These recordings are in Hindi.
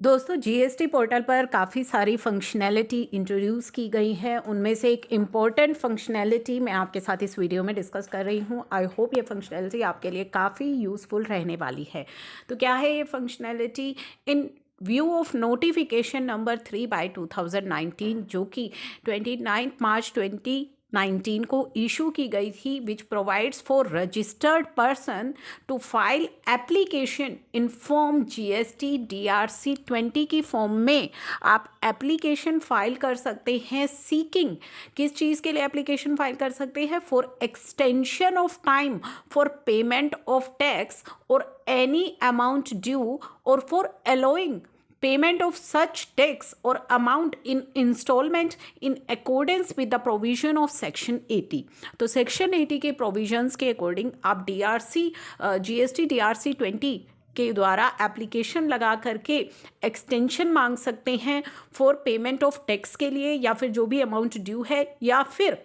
दोस्तों, जीएसटी पोर्टल पर काफ़ी सारी फंक्शनैलिटी इंट्रोड्यूस की गई है। उनमें से एक इम्पॉर्टेंट फंक्शनैलिटी मैं आपके साथ इस वीडियो में डिस्कस कर रही हूँ। आई होप ये फंक्शनैलिटी आपके लिए काफ़ी यूज़फुल रहने वाली है। तो क्या है ये functionality? In view of notification number 3/2019 जो कि 29 मार्च 2019 को इशू की गई थी, which provides for registered person to file application in form GST DRC 20 की फॉर्म में आप एप्लीकेशन फाइल कर सकते हैं। सीकिंग किस चीज़ के लिए एप्लीकेशन फाइल कर सकते हैं? For extension of time for payment of tax और एनी अमाउंट ड्यू और for allowing payment of such tax or amount in installment in accordance with the provision of section 80। तो सेक्शन 80 के प्रोविजंस के अकॉर्डिंग आप जीएसटी DRC 20 के द्वारा एप्लीकेशन लगा करके एक्सटेंशन मांग सकते हैं फॉर पेमेंट ऑफ टैक्स के लिए, या फिर जो भी अमाउंट ड्यू है, या फिर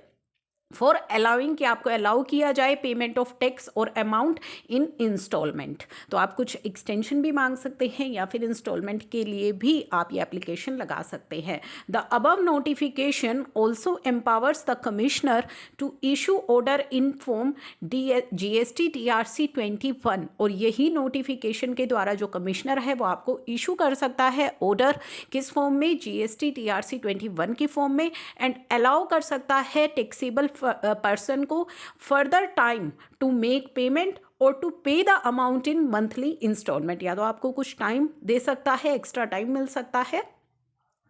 फॉर अलाउिंग कि आपको अलाउ किया जाए पेमेंट ऑफ टैक्स और अमाउंट इन इंस्टॉलमेंट। तो आप कुछ एक्सटेंशन भी मांग सकते हैं या फिर इंस्टॉलमेंट के लिए भी आप ये एप्लीकेशन लगा सकते हैं। The above notification also empowers the commissioner to issue order in form GST DRC 21। और यही नोटिफिकेशन के द्वारा जो कमिश्नर है वो आपको इशू कर सकता है ऑर्डर, किस फॉर्म में? GST DRC 21 की फॉर्म में, एंड अलाउ कर सकता है टैक्सेबल पर्सन को further time to make payment और to pay the amount in monthly instalment. या तो आपको कुछ टाइम दे सकता है, एक्स्ट्रा टाइम मिल सकता है,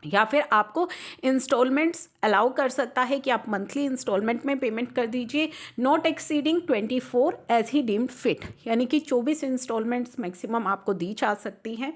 या फिर आपको इंस्टॉलमेंट्स अलाउ कर सकता है कि आप मंथली इंस्टॉलमेंट में पेमेंट कर दीजिए, not exceeding 24 as he deemed fit. यानी कि 24 इंस्टॉलमेंट्स मैक्सिमम आपको दी जा सकती हैं।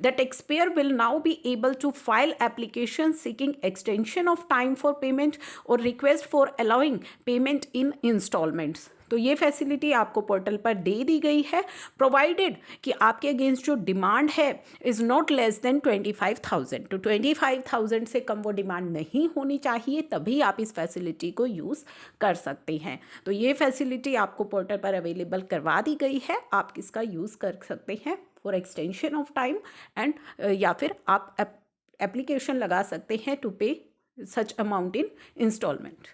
The tax payer will now be able to file application seeking extension of time for payment और request for allowing payment in instalments. तो ये फैसिलिटी आपको पोर्टल पर दे दी गई है, प्रोवाइडेड कि आपके अगेंस्ट जो डिमांड है इज़ नॉट लेस देन 25,000। तो 25,000 से कम वो डिमांड नहीं होनी चाहिए, तभी आप इस फैसिलिटी को यूज़ कर सकते हैं। तो ये फैसिलिटी आपको पोर्टल पर अवेलेबल करवा दी गई है, आप इसका यूज़ कर सकते हैं for extension of time and या फिर आप एप्लीकेशन लगा सकते हैं टू पे सच अमाउंट इन इंस्टॉलमेंट।